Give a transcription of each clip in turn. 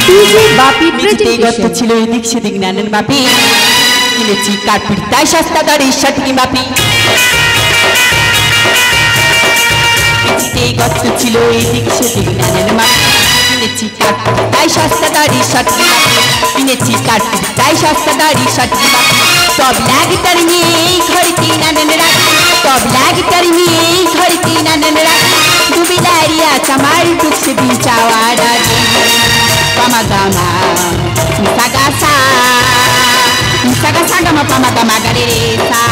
DJ বাপি presentation ছিল এদিক সেদিক নানান মাপি কিনেছি কার্পিট তাই সস্তা দরে সঠিক মাপি গত ছিল এদিক সেদিক নানান মাপি কিনেছি কার্পিট তাই সস্তা দরে সঠিক মাপি কিনেছি কার্পিট তাই সস্তা দরে সঠিক মাপি সব লাগটার নিয়ে ঘরেতে নানান রাখি সব লাগটার নিয়ে ঘরেতে নানান রাখি দুবিলারিয়া চামার টুকছে বিচাওয়ার Pamagama, Sagasa, Sagasa gama pamagama garesa.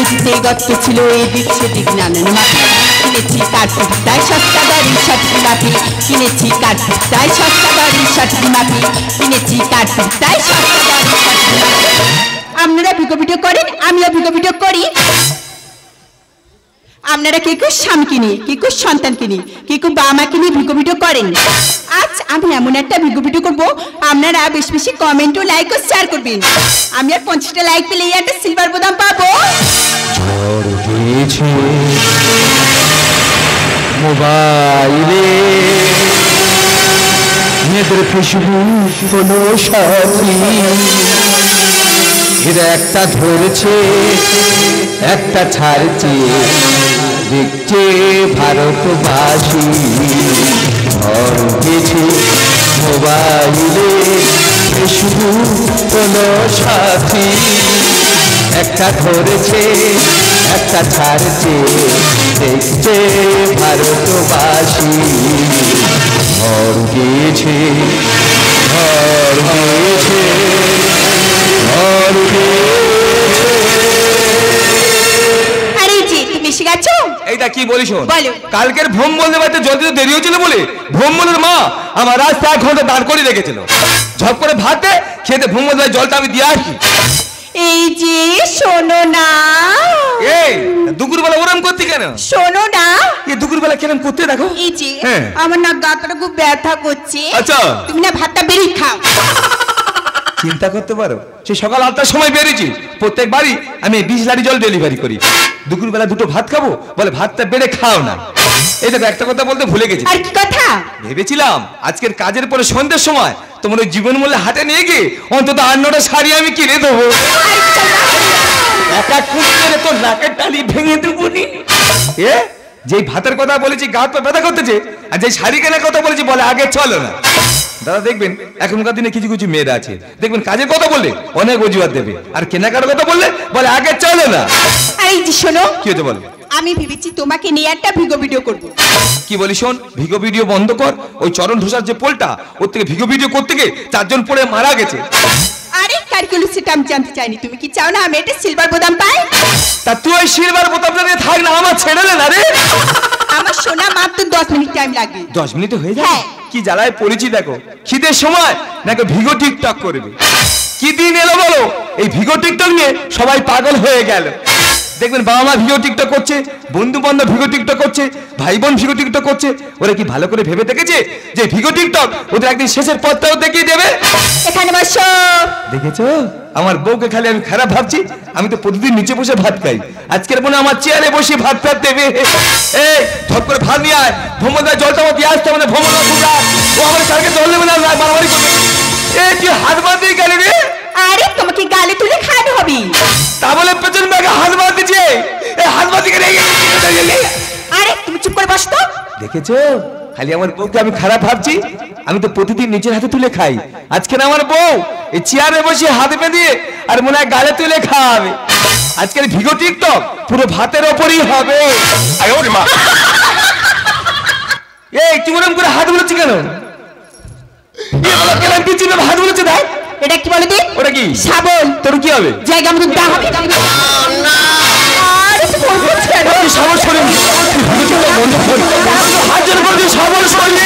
উঠতে গত ছিল এদিক সেদিক নানান মাপি কিনেছি কার্পিট তাই সস্তা দরে সঠিক মাপি কিনেছি কার্পিট তাই সস্তা দরে সঠিক মাপি কিনেছি কার্পিট তাই সস্তা দরে সঠিক মাপি। আপনারা ভিডিও করেন, আমিও ভিডিও করি। আপনারা কে কেউ স্বামীকে নিয়ে, কে কেউ সন্তানকে নিয়ে, কে কেউ বাবা মাকে নিয়ে ভিডিও করেন। আজ আমি এমন একটা ভিডিও করবো, আপনারা বেশি বেশি কমেন্ট ও লাইক ও শেয়ার করবেন। আমি আর 50টা লাইক পেলে এই একটা সিলভার বোতাম পাবো। মোবাইলে মেয়েদের ফেসবুক কোনো সাথী এরা একটা ধরেছে একটা ছাড়ছে দেখছে ভারতবাসী ধরেছে মোবাইলে ফেসবুক কোনো সাথী একটা ধরেছে একটা ছাড়ছে দেখছে ভারতবাসী ঘর গিয়েছে ঘর গিয়েছে ঘর গিয়েছে। আরে জি তুমি এসে গেছো? এইটা কি বলিস? বলো। কালকের ভ্রম বলতে পারতে জল দিতে দেরি হয়েছিল বলে ভ্রমণের মা আমার রাস্তা 1 ঘন্টা দাঁড় করে রেখেছিল। ঝপ করে ভাতে খেতে ভ্রমণ জলটা আমি দিয়ে আসি। এই যে শোনো না, এই দুপুরবেলা ওরম করতে কেন? শোনো না, এই দুপুরবেলা কেন করতে দেখো? এই যে আমার না গাটা খুব ব্যথা করছে। আচ্ছা তুমি না ভাতটা বেরিয়ে খাও। চিন্তা করতে পারো, সে সকাল 8টার সময় বেরিয়েছি। প্রত্যেকবারই আমি 20 লারি জল ডেলিভারি করি। দুপুরবেলা দুটো ভাত খাবো বলে ভাতটা বেড়ে খাও না। এই দেখো একটা কথা বলতে ভুলে গেছি। আর কি কথা? ভেবেছিলাম আজকের কাজের পরে সন্ধ্যের সময় তোমার ওই জীবন মূল্যে হাটে নিয়ে গিয়ে অন্তত 8-9টা শাড়ি আমি কিনে দেবো। একা কুকুরে তোর নাকের টালি ভেঙে দেবো। এ যেই ভাতের কথা বলেছি গা তো ব্যথা করতেছে, আর যেই শাড়ি কেনার কথা বলেছি বলে আগে চলো না। দাদা দেখবেন এখনকার দিনে কিছু কিছু মেয়েরা আছে, দেখবেন কাজের কথা বললে অনেক অজুহাত দেবে, আর কেনাকাটার কথা বললে বলে আগে চলো না। এই যে শোনো, কি হয়েছে বলো? আমি ভেবেছি তোমাকে নিয়ে একটা ভিডিও করব। কি বলি শোন, ভিডিও বন্ধ কর। ওই চরণ ধোসার যে পোলটা ওর থেকে ভিডিও করতে গিয়ে 4 জন পড়ে মারা গেছে। আরে কারগুলো সেটা আমি জানতে চাইনি। তুমি কি চাও না আমি একটা সিলভার বোতাম পাই? তা তুই ওই সিলভার বোতামটা নিয়ে থাক না, আমার ছেড়ে দে না রে। আমার শোনা মাত্র 10 মিনিট টাইম লাগবে। 10 মিনিটে হয়ে যায়? হ্যাঁ। কি জ্বালায় পড়েছি দেখো, খিদের সময় নাকি ভিগো টিকটক করবে। কি দিন এলো বলো, এই ভিগো টিকটক নিয়ে সবাই পাগল হয়ে গেল। দেখবেন বাবা মা ভিডিও টিকটক করছে, বন্ধু বান্ধব ভিডিও টিকটক করছে, ভাই বোন ভিডিও টিকটক করছে। ওরা কি ভালো করে ভেবে দেখেছে যে ভিডিও টিকটক ওদের একদিন শেষের পথটাও দেখিয়ে দেবে? এখানে বসো। দেখেছো আমার বউকে খালি আমি খারাপ ভাবছি? আমি তো প্রতিদিন নিচে বসে ভাত খাই, আজকের মনে আমার চেয়ারে বসে ভাত দেবে। এই ঝপ করে ভাত নিয়ে আয়, ভ্রমণদার জলটা আমার দিয়ে আসতে মানে ভ্রমণ ও আমার কালকে জল নেবে না, মারামারি করবে। এই তুই হাত বাঁধ দিয়ে গেলি রে? আরে তোমাকে গালে তুলে খাওয়াতে হবে। তা বলে পেছন ব্যাগে হাত বাঁধ দিচ্ছে। এই হাত বাঁধ দিয়ে আরে তুমি চুপ করে বস তো। দেখেছো খালি আমার বউকে আমি খারাপ ভাবছি? আমি তো প্রতিদিন নিজের হাতে তুলে খাই, আজকে না আমার বউ এই চেয়ারে বসে হাত বেঁধে আর মনে হয় গালে তুলে খাওয়াবে। আজকের ভিডিও টিকটক পুরো ভাতের ওপরই হবে। এই তুই ওরকম করে হাত বুলোচ্ছি কেন? হাত বুলোচ্ছে দেখ। এটা কি বলে দি? ওটা কি? শাবল। তোর কি হবে? জায়গা মতো দা হবে। আরে তুই বলছিস কেন? শাবল শরীর হাত জোর করে শাবল শরীর।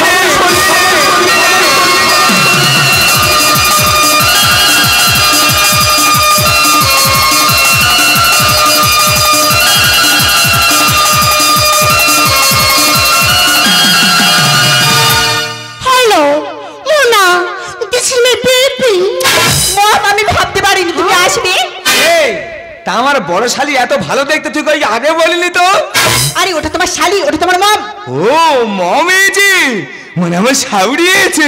আমার বড় শালি এত ভালো দেখতে তুই কই আগে বলিনি তো? আরে ওটা তোমার শালি, ওটা তোমার মম। ও মম এসেছে, মানে আমার শাউরি এসেছে।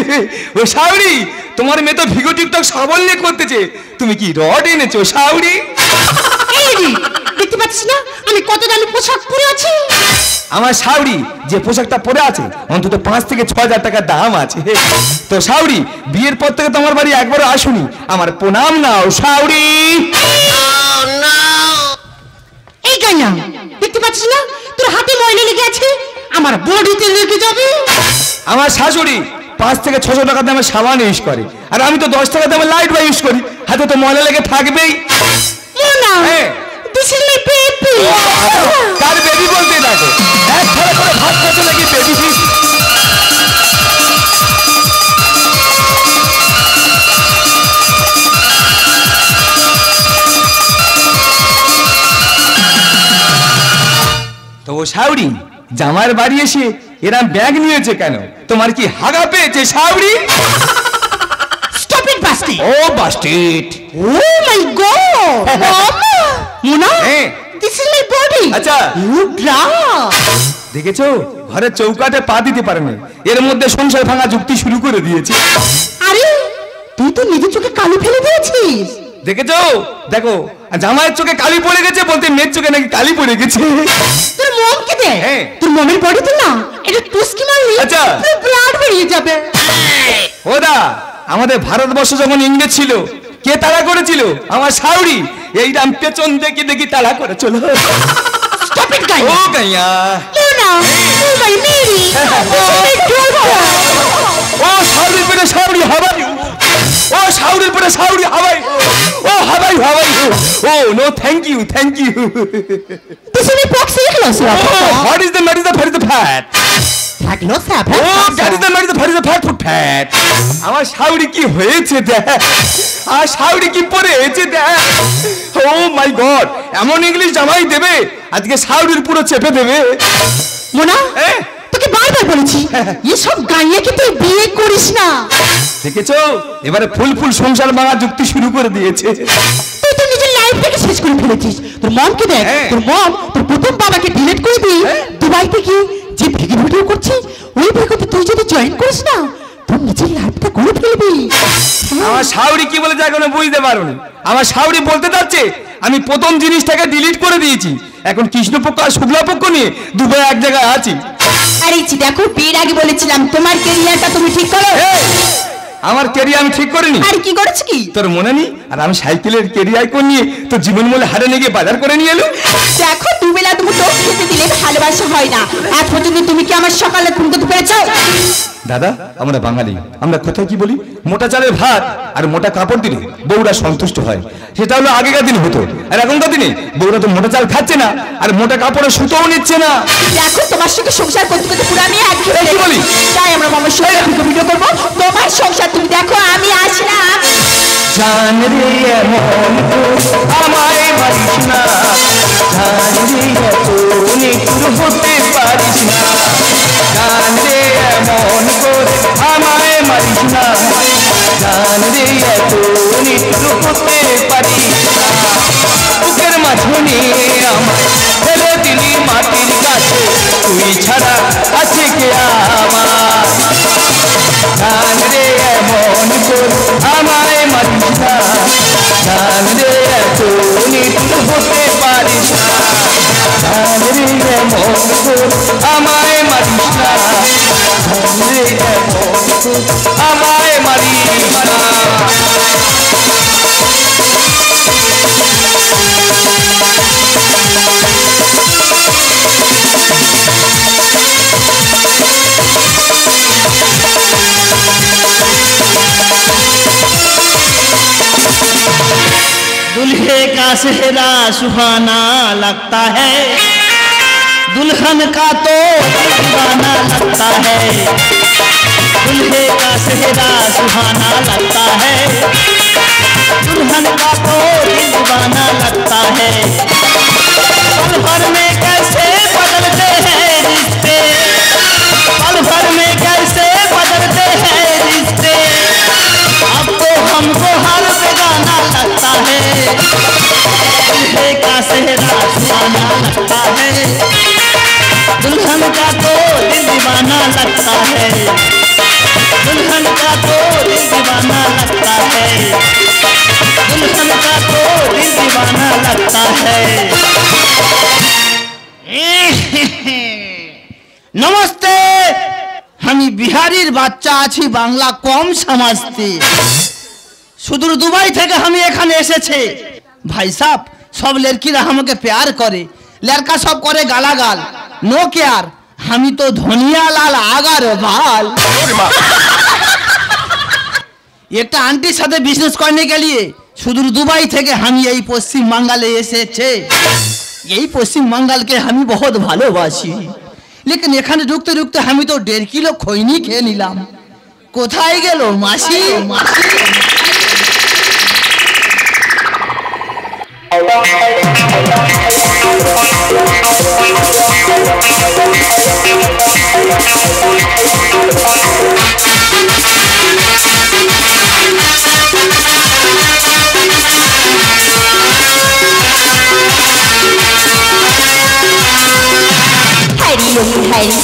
ও শাউরি, তোমার মেয়ে তো ভিগো টিকটক সাবল্য করতেছে, তুমি কি রড এনেছো শাউরি? দেখতে পাচ্ছিস না আমি কত দামি পোশাক পরে আছি? আমার শাউরি যে পোশাকটা পরে আছে অন্তত 5 থেকে 6 হাজার টাকা দাম আছে। তো শাউরি, বিয়ের পর থেকে তোমার বাড়ি একবারও আসুনি, আমার প্রণাম নাও শাউরি। এই গাইয়া, দেখতে পাচ্ছিস না তোর হাতে ময়লা লেগে আছে, আমার বডিতে লেগে যাবে। আমার শাশুড়ি 5 থেকে 600 টাকা দামে সাবান ইউজ করে, আর আমি তো 10 টাকা দামে লাইট বাই ইউজ করি, হাতে তো ময়লা লেগে থাকবেই। This is my baby. Car baby বলতে দেখো, এক থালা করে ভাত খেতে লাগি বেবি। তো শাউরি, জামার বাড়ি এসে এরা ব্যাগ নিয়েছে কেন? তোমার কি হাগা পেয়েছে শাউরি? Stop it, bastard. Oh, bastard. Oh my God. Mama. Mona. হ্যাঁ। This is my body. আচ্ছা। You draw. দেখেছো, ঘরের চৌকাটে পা দিতে পারেনি, এর মধ্যে সংসার ভাঙা যুক্তি শুরু করে দিয়েছে। আরে তুই তো নিজের চোখে কালি ফেলে দিয়েছিস। দেখেছো, দেখো জামাইয়ের চোখে কালি পড়ে গেছে, বলতে মেয়ের চোখে নাকি কালি পড়ে গেছে। তোর মমকে দে। হ্যাঁ। তোর মমের বডিতে না এটা টুসকি মারলি, আচ্ছা। তোর ব্লাড বেরিয়ে যাবে। ওদা, আমাদের ভারতবর্ষ যখন ইংরেজ ছিল, কে তাড়া করেছিল? আমার শাউরি। এইরাম পেছন দেখি দেখি তাড়া করেছিল। Stop it, guy. ও গাইয়া, Mona, oh my Mary. ও শাউরির পেটে শাউরি হাওয়াই, ও শাউরির পেটে শাউরি হাওয়াই, ও হাওয়াই হাওয়াই। Oh no, thank you, thank you. This is my proxy class. What is the not is the what is the fat? Fat loss up. ও that is the not is the what is the fat food fat? আমার শাউরি কি হয়েছে দেখ, আর শাউরি কি পড়েছে দেখ। ও মাই god, এমন English জামাই দেবে আজকে শাউরির পুরো চেপে দেবে। মোনা, তোকে বারবার বলেছি এসব গাইয়াকে তুই বিয়ে করিস না। দেখেছো, এবারে ফুল ফুল সংসার ভাঙা যুক্তি শুরু করে দিয়েছে। তুই তো নিজের লাইফটাকে শেষ করে ফেলেছিস। তোর মমকে দেখ, তোর মম তোর প্রথম বাবাকে ডিলিট করে দিয়ে দুবাইতে গিয়ে যে ভিডিও করছিস, ওই ভিডিওতে তুই যদি জয়েন করিস না, তোর নিজের লাইফটা করে ফেলবি। আমার শাউরি কি বলে যায় কোনো বুঝতে পারোনি। আমার শাউরি বলতে যাচ্ছে আমি প্রথম জিনিসটাকে ডিলিট করে দিয়েছি, এখন কৃষ্ণপক্ষ আর শুক্লাপক্ষ নিয়ে দুবাই এক জায়গায় আছি। আরে দেখো, বিয়ের আগে বলেছিলাম তোমার ক্যারিয়ারটা তুমি ঠিক করো। আমার ক্যারিয়ার আমি ঠিক করিনি। আর কি করেছ কি তোর মনে নেই? আর আমি সাইকেলের ক্যারিয়ার কোন নিয়ে তো জীবন মূল্য হারে নিয়ে গিয়ে বাজার করে নিয়ে এলো। দেখো, দুবেলা তুমি তো খেতে দিলে ভালোবাসা হয় না। আজ পর্যন্ত তুমি কি আমার সকালে ঘুম করতে পেরেছো? দাদা, আমরা বাঙালি, আমরা কোথায় কি বলি, মোটা চালের ভাত আর মোটা কাপড় দিলে বউরা সন্তুষ্ট হয়। সেটা হলো আগেকার দিন হতো, আর এখনকার দিনে বউরা তো মোটা চাল খাচ্ছে না, আর মোটা কাপড়ে সুতোও নিচ্ছে না। দেখো, তোমার সঙ্গে সংসার করতে করতে পুরো আমি এক কি বলি, তাই আমরা মামার সঙ্গে ভিডিও করবো। তোমার সংসার তুমি দেখো, আমি আসলাম। জান রে এমন আমায় মারিস না, জান রে এত নিষ্ঠুর হতে পারিস না, জান রে এমন করে আমায় মারিস না, জান রে এত নিষ্ঠুর হতে পারিস না। বুকের মাঝে নিয়ে আমায় ফেলে দিলি মাটির কাছে, তুই ছাড়া আছে কে আমার? জান রে এমন করে আমায় মারিস না, জান রে এত নিষ্ঠুর হতে পারিস না, জান রে এমন করে আমায় মারিস না, জান রে এমন করে আমায় মারিস না। दुल्हे का सेहरा सुहाना लगता है, दुल्हन का तो दीवाना लगता है, दुल्हे का सेहरा सुहाना लगता है, दुल्हन का तो दीवाना लगता है। पल भर में कैसे बदलते हैं रिश्ते, पल भर में कैसे बदलते हैं रिश्ते, अब तो हमको हर बेगाना लगता है। दुल्हे का सेहरा सुहाना लगता है, दुल्हन का तो दिल दीवाना लगता है, दुल्हन का तो दिल दीवाना लगता है, दुल्हन का तो दिल दीवाना लगता है। नमस्ते, আমি বিহারির বাচ্চা আছি, বাংলা কম समझते। সুদূর দুবাই থেকে আমি এখানে এসেছি। ভাই সাহেব, সব লড়কিরা আমাকে প্যার করে, লড়কা সব করে গালাগাল, নো কেয়ার। আমি তো ধনিয়া লাল আগার বাল। একটা আন্টির সাথে বিজনেস করने के लिए সুদূর দুবাই থেকে আমি এই পশ্চিম বাংলায় এসেছি। এই পশ্চিম বাংলাকে আমি বহুত ভালোবাসি, लेकिन এখানে ঢুকতে ঢুকতে আমি তো 1.5 কিলো খৈনি খেয়ে নিলাম। কোথায় গেল মাসি? हरिओम हरि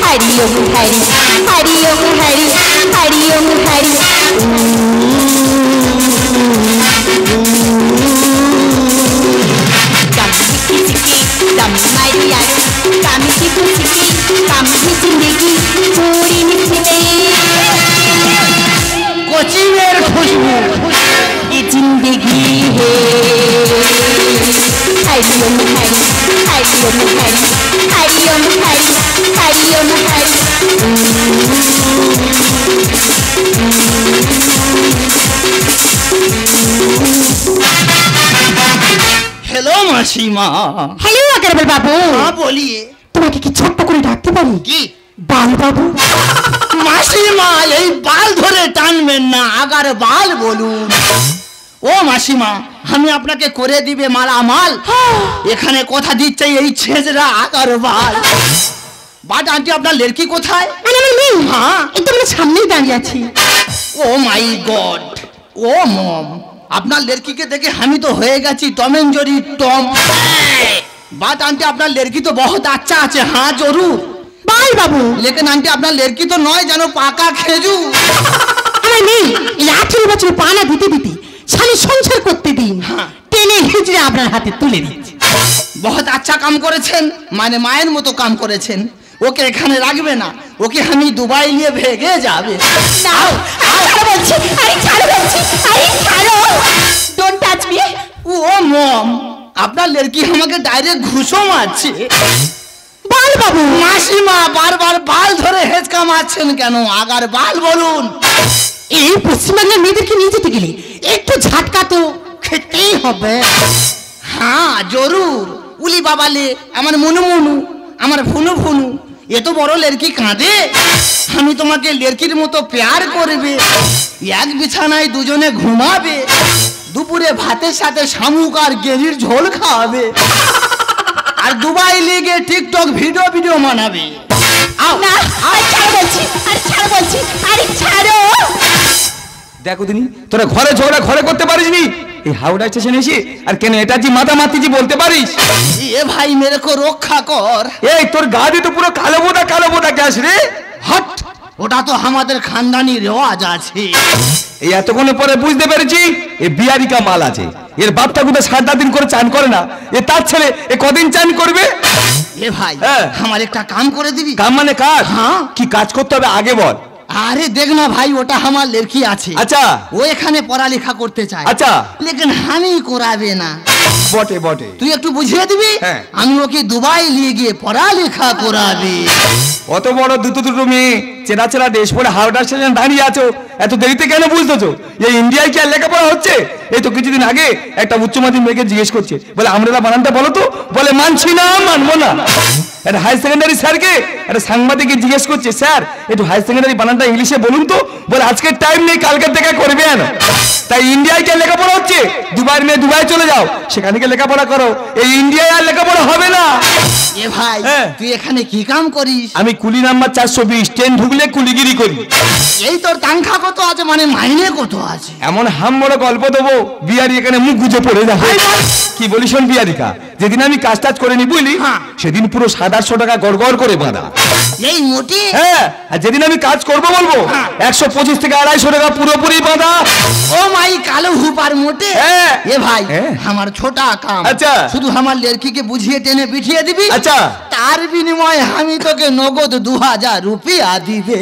हरिओम हरि हरिओम हरि हरिओम हरि दम मारिया कामी की खुशी कामी जिंदगी पूरी मिलते कोचिंगेर खुशबू ये जिंदगी है। हरिओम हरि हरिओम हरि हरिओम हरि हरिओम हरि हेलो मासीमा। हेलो अग्रवाल बाबू। हाँ बोलिए। তোমাকে কি ছোট্ট করে ডাকতে পারি? কি? বাল বাবু। মাসিমা, এই বাল ধরে টানবেন না, আগার বাল বলুন। ও মাসিমা, আমি আপনাকে করে দিবে মালামাল। এখানে কথা দিচ্ছে এই ছেজরা আগার বাল। বাট আন্টি, আপনার লড়কি কোথায়? আমার মেয়ে। হ্যাঁ, এই তো আমার সামনেই দাঁড়িয়ে আছি। ও মাই গড, ও মম, আপনার লড়কিকে দেখে আমি তো হয়ে গেছি টম এন্ড জেরি টম। बात आंटी, अपना लड़की तो बहुत अच्छा আছে। हाँ जरूर बाल बाबू। लेकिन आंटी, अपना लड़की तो नय जानो पाका खेजू। আমার মেয়ে এই 18 বছর পানা দিতে দিতে স্বামী সংসার করতে দিন টেনে হিজড়ে আপনার হাতে তুলে দিচ্ছি। बहुत अच्छा काम করেছেন, মানে মায়ের মতো কাম করেছেন। ওকে এখানে রাখবে না, ওকে আমি দুবাই নিয়ে ভেগে যাবে। নাও আরে বলছি, আরে ছাড়ো বলছি, আরে ছাড়ো, ডোন্ট টাচ মি। ও মম, আপনার লড়কি আমাকে ডাইরেক্ট ঘুষো মারছে। বাল বাবু। মাসিমা, বারবার বাল ধরে হেঁচকা মারছেন কেন? আগার বাল বলুন। এই পশ্চিমবাংলার মেয়েদেরকে নিয়ে যেতে গেলে একটু ঝাটকা তো খেতেই হবে। হ্যাঁ জরুর। উলি বাবালে, আমার মনু মনু, আমার ফুনু ফুনু, এত বড় লড়কি কাঁদে। আমি তোমাকে লড়কির মতো প্যার করবে, এক বিছানায় দুজনে ঘুমাবে, দুপুরে ভাতের সাথে শামুক আর গেরির ঝোল খাওয়াবে, আর দুবাই লিগে টিকটক ভিডিও বানাবে। আও না, আরে ছাড়ো বলছি, আরে ছাড়ো বলছি, আরে ছাড়ো। দেখো দিনি, তোরা ঘরে ঝগড়া ঘরে করতে পারিস নি, এই হাওড়া স্টেশন এসে আর কেন এটা জি মাথা মাতিছি বলতে পারিস? এ ভাই মেরে কো রক্ষা কর। এই তোর গা দিয়ে তো পুরো কালো বোদা গ্যাস রে। হট, ওটা তো আমাদের খানদানি রেওয়াজ আছে। এই এতক্ষণে পরে বুঝতে পেরেছি এ বিয়ারিকা মাল আছে। এর বাপটা কোথায় 7 দিন করে চান করে না, এ তার ছেলে এ কদিন চান করবে? এ ভাই, হ্যাঁ। আমার একটা কাম করে দিবি? কাম মানে কাজ? হ্যাঁ। কি কাজ করতে হবে আগে বল। আরে দেখ না ভাই, ওটা আমার লড়কি আছে। আচ্ছা। ও এখানে পড়ালেখা করতে চায়। আচ্ছা। লেকিন আমি করাবে না। বটে বটে, তুই একটু বুঝিয়ে দিবি? হ্যাঁ। আমি ওকে দুবাই নিয়ে গিয়ে পড়ালেখা করাবে। অত বড় দুটো মেয়ে চেনা দেশ পরে হাওড়া স্টেশন দাঁড়িয়ে আছো, এত দেরিতে কেন বুঝতেছো? এই ইন্ডিয়ায় কি আর লেখাপড়া হচ্ছে? এই তো কিছুদিন আগে একটা উচ্চ মাধ্যমিক মেয়েকে জিজ্ঞেস করছে, বলে আমরা বানানটা বলো তো, বলে মানছি না, মানবো না। একটা হাই সেকেন্ডারি স্যারকে একটা সাংবাদিককে জিজ্ঞেস করছে, স্যার একটু হাই সেকেন্ডারি বানানটা ইংলিশে বলুন তো, বলে আজকে টাইম নেই, কালকে দেখা করবেন। তাই ইন্ডিয়ায় কি আর লেখাপড়া হচ্ছে? দুবাইয়ের মেয়ে দুবাই চলে যাও, সেখান থেকে লেখাপড়া করো। এই ইন্ডিয়ায় আর লেখাপড়া হবে না। এ ভাই, হ্যাঁ। তুই এখানে কি কাম করিস? আমি কুলি নাম্বার 420 ট্রেন ঢুকে ঢুকলে কুলিগিরি করি। এই তোর তানখা কত আছে, মানে মাইনে কত আছে? এমন হামবড় গল্প দেবো বিহারি এখানে মুখ গুজে পড়ে যাবে। কি বলি শোন বিহারিকা, যেদিন আমি কাজ টাজ করে নি বুঝলি, সেদিন পুরো 700-800 টাকা গড়গড় করে বাঁধা। এই মোটি? হ্যাঁ, আর যেদিন আমি কাজ করবো বলবো 125 থেকে 250 টাকা পুরোপুরি বাঁধা। ও মাই কালো হুপার মোটে। এ ভাই আমার ছোটা কাম, আচ্ছা শুধু আমার লড়কিকে বুঝিয়ে টেনে পিঠিয়ে দিবি, আচ্ছা তার বিনিময়ে আমি তোকে নগদ 2000 রুপিয়া দিবে।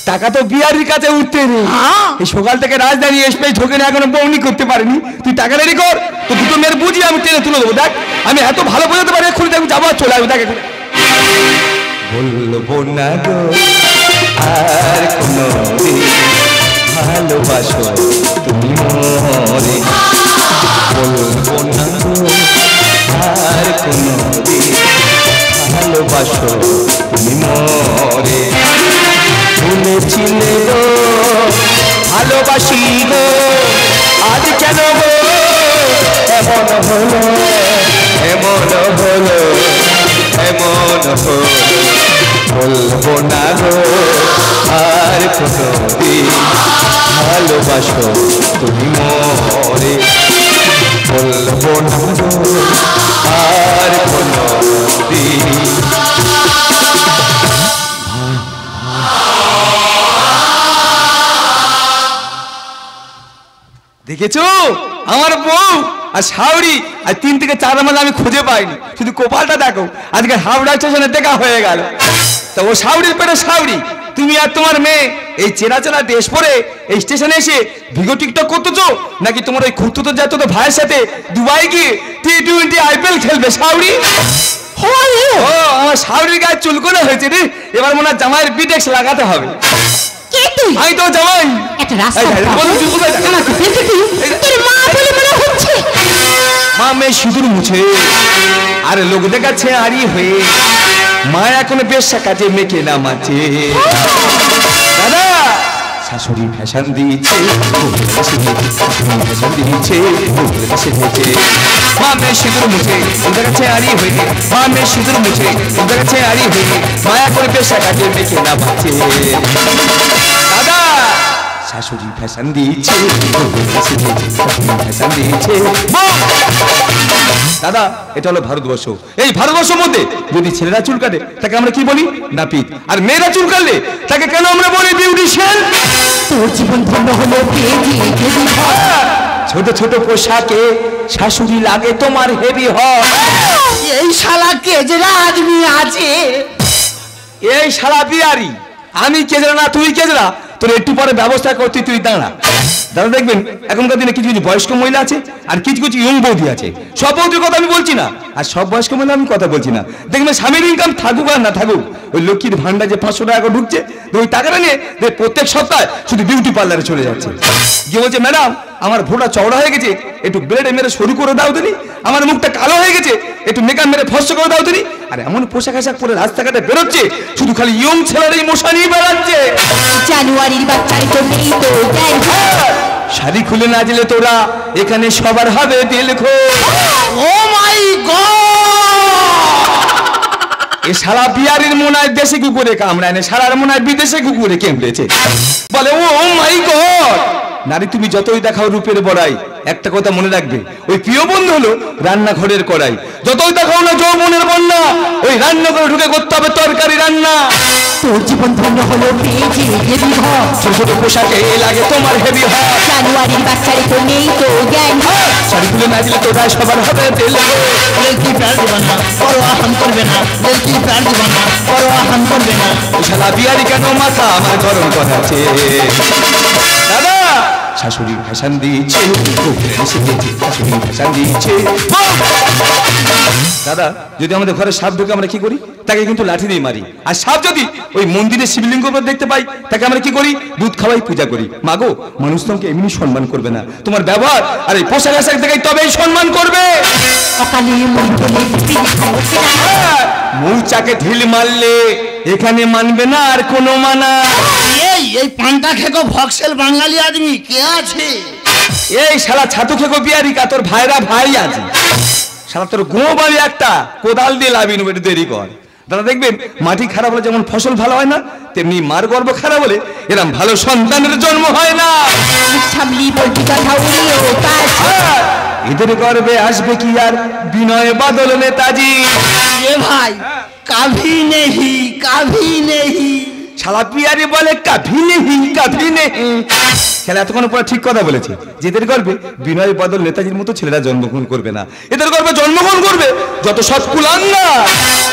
টাকা তো বিহারির কাছে উঠতে রে। এই সকাল থেকে রাজধানী এসে ঢোকে না, এখনো বউনি করতে পারিনি। তুই টাকা রেডি কর, তো দুটো মেয়ের বুঝি আমি টেনে তুলে দেবো। দেখ আমি এত ভালো বোঝাতে পারি, এক্ষুনি দেখবি যাবো চলে আসবো। দেখ বলবো না গো আর কোনো ভালোবাসো তুমি মরে, বলবো না গো আর কোনো ভালোবাসো তুমি মরে। ভুলেছিলে গো ভালোবাসি গো, আজ কেন গো এমন হলো, এমন হলো, এমন হলো। বলবো না গো আর কোনো ভালোবাসো তুমি মরে, বলবো না গো আর কোনো দেখেছো আমার বউ আর শাওরি আর 3 থেকে 4 মাস আমি খুঁজে পাইনি, শুধু কপালটা দেখো আজকে হাওড়া স্টেশনে দেখা হয়ে গেল। তো ও শাওরির পেটে শাওরি, তুমি আর তোমার মেয়ে এই চেনা চেনা ড্রেস পরে এই স্টেশনে এসে ভিডিও টিকটক করতেছো, নাকি তোমার ওই খুঁড়তো যা তো ভাইয়ের সাথে দুবাই গিয়ে T20 IPL খেলবে শাওরি? ও আমার শাওরির গায়ে চুলকোনা হয়েছে রে, এবার মনে হয় জামাইয়ের বিটেক্স লাগাতে হবে। আমি তো জামাই মা মেয়ে সিঁদুর মুছে আর লোক দেখাচ্ছে আড়ি হয়ে, মা এখন বেশ কাজে মেকে নামাচ্ছে। দাদা শাশুড়ি ফ্যাশন দিচ্ছে, ফ্যাশন দিচ্ছে, মা মেয়ে সিঁদুর মুছে দেখাচ্ছে আড়ি হয়ে, মা মেয়ে সিঁদুর মুছে দেখাচ্ছে আড়ি হয়ে, মায়া করে বেশ কাজে মেকে নামাচ্ছে। দাদা শাশুড়ি ফ্যাশন দিচ্ছে, ফ্যাশন দিচ্ছে। দাদা এটা হলো ভারতবর্ষ, এই ভারতবর্ষের মধ্যে যদি ছেলেরা চুল কাটে তাকে আমরা কি বলি? নাপিত, আর মেয়েরা চুল কাটলে তাকে কেন আমরা বলি বিউটিশিয়ান? তোর জীবন ধন্য হলো ছোট ছোট পোশাকে শাশুড়ি লাগে তোমার হেভি হয়। এই শালা কেজরা আদমি আছে, এই শালা বিহারি। আমি কেজরা না তুই কেজরা, তোর একটু পরে ব্যবস্থা করতে তুই দাঁড়া। দাঁড়া দেখবেন এখনকার দিনে কিছু কিছু বয়স্ক মহিলা আছে আর কিছু কিছু ইয়ং বৌদি আছে। সব বৌদির কথা আমি বলছি না, আর সব বয়স্ক মহিলা আমি কথা বলছি না। দেখবেন স্বামীর ইনকাম থাকুক আর না থাকুক, ওই লক্ষ্মীর ভান্ডার যে 500 টাকা ঢুকছে, ওই টাকাটা নিয়ে প্রত্যেক সপ্তাহে শুধু বিউটি পার্লারে চলে যাচ্ছে। গিয়ে বলছে ম্যাডাম আমার ভোটা চওড়া হয়ে গেছে, একটু ব্লেডে মেরে সরু করে দাও দিনি, আমার মুখটা কালো হয়ে গেছে, একটু মেকআপ মেরে ফর্সা করে দাও দিনি। আর এমন পোশাক আশাক পরে রাস্তাঘাটে বেরোচ্ছে, শুধু খালি ইয়ং ছেলেরাই মশা নিয়ে বেড়াচ্ছে। জানুয়ারির বাচ্চারে তো নেই তো জ্ঞান, শাড়ি খুলে না দিলে তোরা এখানে সবার হবে দিল খো। ও মাই গড, এ শালা বিহারির মনায় দেশে কুকুরে কামড়ায় না, শালার মনায় বিদেশে কুকুরে কেমড়েছে। বলে ও মাই গড। নারী তুমি যতই দেখাও রূপের বড়াই, একটা কথা মনে রাখবে, ওই প্রিয় বন্ধু হলো রান্নাঘরের কড়াই। যতই দেখাও না যৌবনের বন্যা, ওই রান্নাঘরে ঢুকে করতে হবে তরকারি রান্না। তোর জীবন ধন্য হলো হেভি হয়, ছোট ছোট পোশাকে লাগে তোমার হেভি হয়। জানুয়ারির বাচ্চারে তো নেই তো জ্ঞান, শাড়ি খুলে না দিলে তোরা সবার হবে দিল খো। লড়কি প্যার দিবা না, পরোয়া হাম করবে না, লড়কি প্যার দিবা না, পরোয়া হাম করবে না। শালা বিহারি কেন মাথা আমার গরম করাচ্ছে। দাদা শাশুড়ি ফ্যাশন দিচ্ছে, শাশুড়ি ফ্যাশন দিচ্ছে। দাদা যদি আমাদের ঘরে সাপ ঢুকে আমরা কি করি? তাকে কিন্তু লাঠি দিয়ে মারি। আর সাপ যদি ওই মন্দিরের শিবলিঙ্গ উপর দেখতে পাই, তাকে আমরা কি করি? দুধ খাওয়াই পূজা করি। মাগো মানুষ তোমাকে এমনি সম্মান করবে না, তোমার ব্যবহার আর এই পোশাক আশাক দেখে তবেই সম্মান করবে। মৌচাকে ঢিল মারলে এখানে মানবে না আর কোনো মানা। এই পান্তা খেকো ভক্সেল বাঙালি আদমি কে আছে? এই শালা ছাতু খেকো বিহারিকা, তোর ভাইরা ভাই আছে। শালা তোর গো বাড়ি একটা কোদাল দিয়ে লাভিন, একটু দেরি কর। দাদা দেখবেন মাটি খারাপ হলে যেমন ফসল ভালো হয় না, তেমনি মার গর্ভ খারাপ হলে এরম ভালো সন্তানের জন্ম হয় না। সামলি বলছি কথা উড়িও কাজ। এদের গর্বে আসবে কি আর বিনয় বাদল নেতাজি। এ ভাই কাভি নেহি কাভি নেহি। শালা পিয়ারি বলে কাভি নেহি কাভি নেহি। খেলা এতক্ষণ পরে ঠিক কথা বলেছে যে এদের গর্বে বিনয় বাদল নেতাজির মতো ছেলেরা জন্মগ্রহণ করবে না, এদের গর্বে জন্মগ্রহণ করবে যত সৎ কুলাঙ্গা।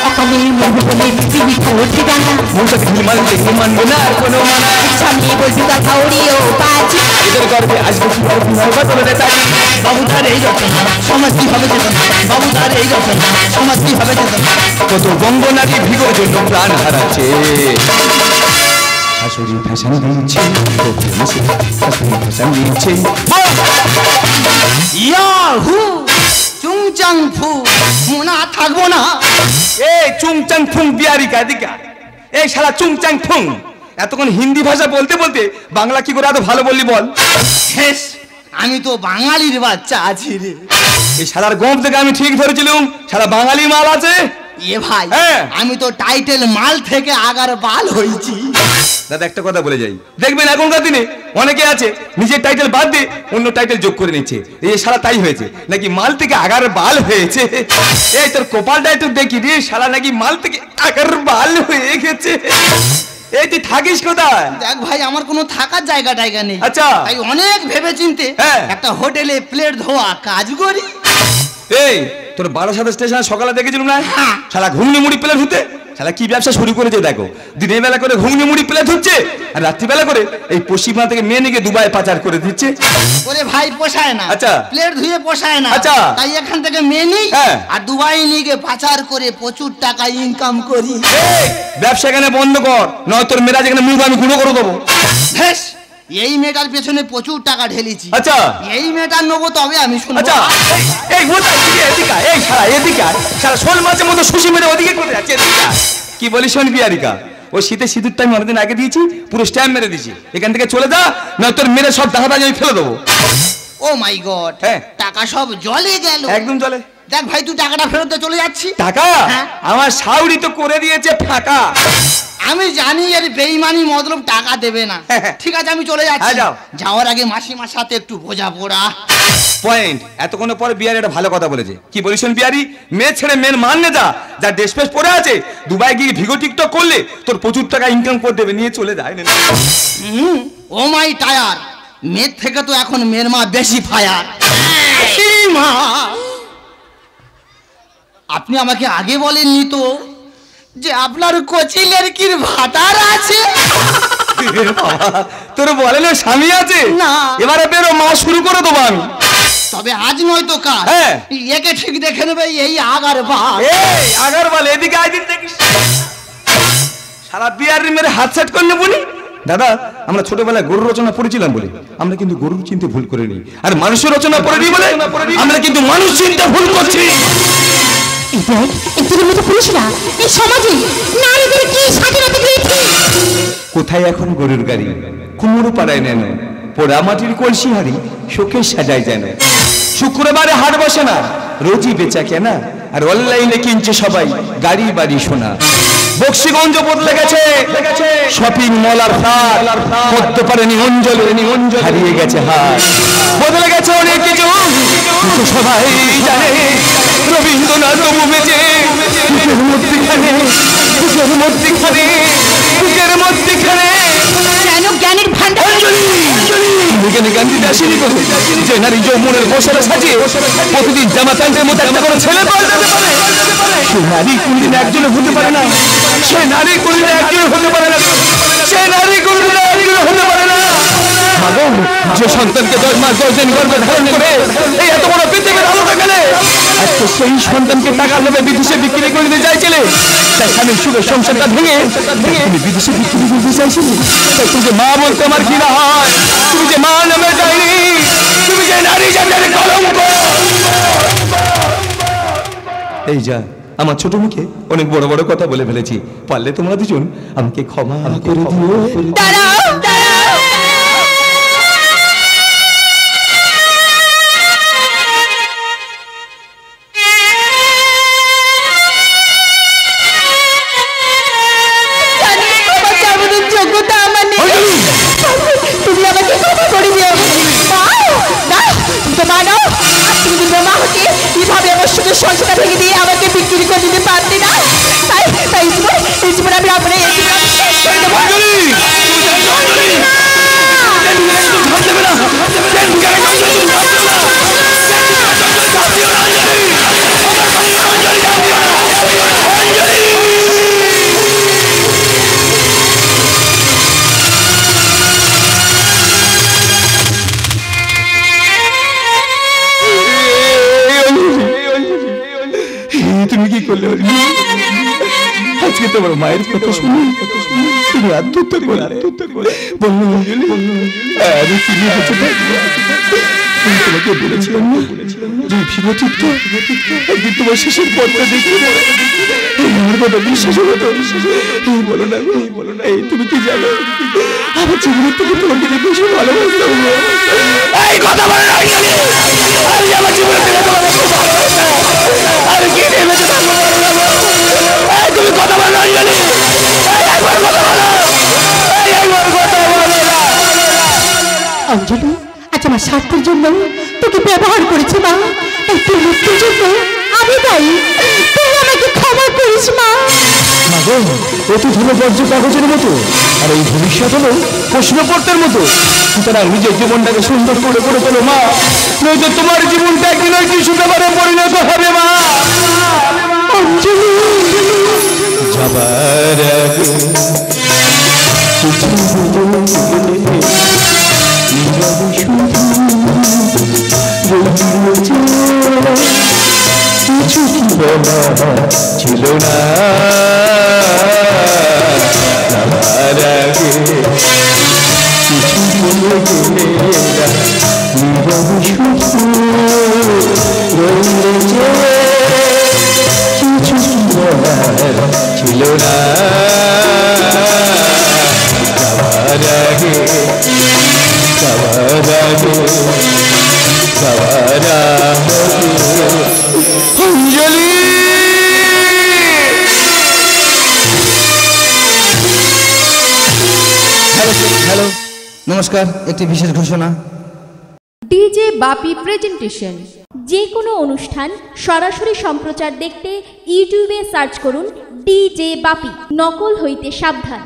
অকালের মন বলে পৃথিবী খোঁজ জানা। মৌসাকে মানবে মানবে না আর কোনো মানা। সামলি বলছি কথা উড়িও কাজ। এদের গর্বে আসবে কি আর বিনয় বাদল নেতাজি। বাবুদার এই রচনা সমাজ কি হবে চেতনা। বাবুদার এই রচনা সমাজ কি হবে চেতনা। কত বঙ্গ নারী ভিগোর জন্য প্রাণ হারাচ্ছে। শাশুড়ি ফ্যাশন দিচ্ছে, শাশুড়ি ফ্যাশন দিচ্ছে। ইয়াহু চুংচাং ফু মোনা থাকবো না। এই চুংচাং ফুং বিহারিকা দিকা, এই শালা চুংচাং ফুং। এতক্ষণ হিন্দি ভাষা বলতে বলতে বাংলা কি করে এত ভালো বললি বল? শেষ আমি তো বাঙালির বাচ্চা আছি রে। এই শালার গোপ থেকে আমি ঠিক ধরেছিলাম শালা বাঙালি মাল আছে। এ ভাই আমি তো টাইটেল মাল থেকে আগার বাল হয়েছি। দাদা একটা কথা বলে যাই, দেখবেন এখনকার দিনে অনেকে আছে নিজের টাইটেল বাদ দিয়ে অন্য টাইটেল যোগ করে নিচ্ছে। এই শালা তাই হয়েছে নাকি মাল থেকে আগার বাল হয়েছে। এই তোর কপালটা একটু দেখি রে, শালা নাকি মাল থেকে আগার বাল হয়ে গেছে। এই তুই থাকিস কোথায়? দেখ ভাই আমার কোনো থাকার জায়গা টায়গা নেই। আচ্ছা তাই অনেক ভেবে চিনতে একটা হোটেলে প্লেট ধোয়া কাজ করি। এই তোর 12 স্টেশনে সকালে দেখেছিলাম না, শালা ঘুগনি মুড়ি প্লেট হতে। শালা কি ব্যবসা শুরু করেছে দেখো, দিনের বেলা করে ঘুগনি মুড়ি প্লেট হচ্ছে আর রাত্রিবেলা করে এই পশ্চিমা থেকে মেয়ে নিয়ে দুবাই পাচার করে দিচ্ছে। ওরে ভাই পোষায় না। আচ্ছা প্লেট ধুয়ে পোষায় না। আচ্ছা তাই এখান থেকে মেয়ে নিই আর দুবাই নিয়ে পাচার করে প্রচুর টাকা ইনকাম করি। ব্যবসা এখানে বন্ধ কর, নয় তোর মেয়েরা যেখানে মুখ আমি গুঁড়ো করে দেবো। বেশ এই মেয়েটার পেছনে প্রচুর টাকা ঢেলেছি। আচ্ছা এই মেয়েটার নেবো তবে আমি শুনবো। আচ্ছা এই এদিকে এই শালা এদিকে শালা শোল মাছের মতো সুশি মেরে ওদিকে করে যাচ্ছে। কি বলিস শোন বিহারিকা, ওই শীতে সিঁদুরটা আমি অনেকদিন আগে দিয়েছি, পুরো স্ট্যাম্প মেরে দিয়েছি। এখান থেকে চলে যা, না তোর মেরে সব টাকা আমি ফেলে দেবো। ও মাই গড, টাকা সব জলে গেল। একদম জলে। দেখ ভাই তুই টাকাটা ফেরত দিয়ে চলে যাচ্ছি। টাকা আমার শাউরি তো করে দিয়েছে ফাঁকা। আমি জানি এর বেইমানি মতলব টাকা দেবে না। ঠিক আছে আমি চলে যাচ্ছি। যাওয়ার আগে মাসিমার সাথে একটু বোঝা পড়া পয়েন্ট। এতক্ষণ পরে বিহারি একটা ভালো কথা বলেছে। কি বলিস বিহারি, মেয়ে ছেড়ে মেয়ের মান নে যা, যা ড্রেস ফ্রেস পরে আছে দুবাই গিয়ে ভিগো টিকটক করলে তোর প্রচুর টাকা ইনকাম করে দেবে, নিয়ে চলে যায় না। ও মাই টায়ার, মেয়ের থেকে তো এখন মেয়ের মা বেশি ফায়ার। মা আপনি আমাকে আগে বলেননি তো যে আপনার কোচিলের কি ভাতার আছে? তোর বলে না স্বামী আছে না, এবারে বেরো মা শুরু করে দেবো আমি। তবে আজ নয় তো কাল একে ঠিক দেখে নেবে এই আগার বাল। এই আগার বাল এদিকে আয় দিন দেখিস, সারা বিয়ারি মেরে হাত সেট করলে বলি। দাদা আমরা ছোটবেলায় গরু রচনা পড়েছিলাম বলে আমরা কিন্তু গরু চিনতে ভুল করিনি, আর মানুষের রচনা পড়েনি বলে আমরা কিন্তু মানুষ চিনতে ভুল করছি। পুরুষরা এই সমাজে নারীদের কি স্বাধীনতা দিয়েছে? কোথায় এখন গরুর গাড়ি, কুমড়ো পাড়ায় নেন, পোড়া মাটির কলসি হাড়ি শোকে সাজায় যেন। শুক্রবারে হাট বসে না, রোজই বেচা কেনা, আর অনলাইনে কিনছে সবাই গাড়ি বাড়ি সোনা। বক্সিগঞ্জ বদলে গেছে শপিং মল আর ফ্ল্যাট, করতে পারেনি অঞ্জল হারিয়ে গেছে হাট। বদলে গেছে অনেক কিছু সবাই জানে, রবীন্দ্রনাথ বেঁচে বুকের মধ্যখানে বুকের মধ্যখানে বুকের মধ্যখানে কেন জ্ঞানের ভান্ডার এখানে গান দিতে আসেনি বলে যে নারী যৌবনের বসরে সাজিয়ে প্রতিদিন জামা প্যান্টের মধ্যে একটা করে ছেলে পাল্টাতে পারে, সে নারী কোনদিন একজনে হতে পারে না, সে নারী কোনদিন একজনে হতে পারে না, সে নারী কোনদিন একজনে হতে পারে না। যে সন্তানকে 10 মাস 10 দিন গর্ভে ধারণ করে এই এত বড় পৃথিবীর আলোটা গেলে আজকে সেই সন্তানকে টাকা লোভে বিদেশে বিক্রি করে দিতে চাইছিলে, তাই স্বামীর সুখের সংসারটা ভেঙে তুমি বিদেশে বিক্রি করতে চাইছিলে। তাই তুমি যে মা বলতে আমার কি না হয়, তুমি যে মা নামে যায়নি, তুমি যে নারী জাতির কলঙ্ক। এই যা আমার ছোট মুখে অনেক বড় বড় কথা বলে ফেলেছি, পারলে তোমরা দুজন আমাকে ক্ষমা করে দিও। দাঁড়াও দাঁড়াও, তোমার মায়ের কথা শুনে তুমি আত্মহত্যা করে বললো অঞ্জলি আমি ফিরে বেঁচে থাকবো। আমি তোমাকে বলেছিলাম না যে ভিগোটিকটা একদিন তোমার শেষের পথটা দেখে আমার কথা বিশ্বাস হলো তো? এই বলো না এই তুমি কি জানো আমার জীবনের থেকে তোমাকে যে বেশি ভালোবাসতাম। এই কথা বলো না অঞ্জলি, আমি আমার জীবনের থেকে তোমাকে খুব ভালোবাসতাম। আমি কি নিয়ে বেঁচে থাকবো এই তুমি কথা বলো অঞ্জলি, একবার কথা বলো, একবার কথা বলো না। অঞ্জলি আজ আমার স্বার্থের জন্য তোকে ব্যবহার করেছি মা, তাই তোর মৃত্যুর জন্য আমি দায়ী। তুই আমাকে ক্ষমা করিস মা। মাগো অতীত হলো বর্জ্য কাগজের মতো, আর এই ভবিষ্যৎ হলো প্রশ্নপত্রের মতো। সুতরাং নিজের জীবনটাকে সুন্দর করে করে তোলো মা, নয়তো তোমার জীবনটা একদিন ওই শিশুকালে পরিণত হবে মা। অঞ্জলি যাবার আগে কিছু কিছু বলা ছিল না, যাবার আগে কিছু বলে গেলে নীরব শুধু রয়েছে, কিছু বলার ছিল না, যাবার আগে অঞ্জলি। হ্যালো নমস্কার, একটি বিশেষ ঘোষণা। ডিজে বাপি প্রেজেন্টেশন। যে কোনো অনুষ্ঠান সরাসরি সম্প্রচার দেখতে ইউটিউবে সার্চ করুন ডিজে বাপি, নকল হইতে সাবধান।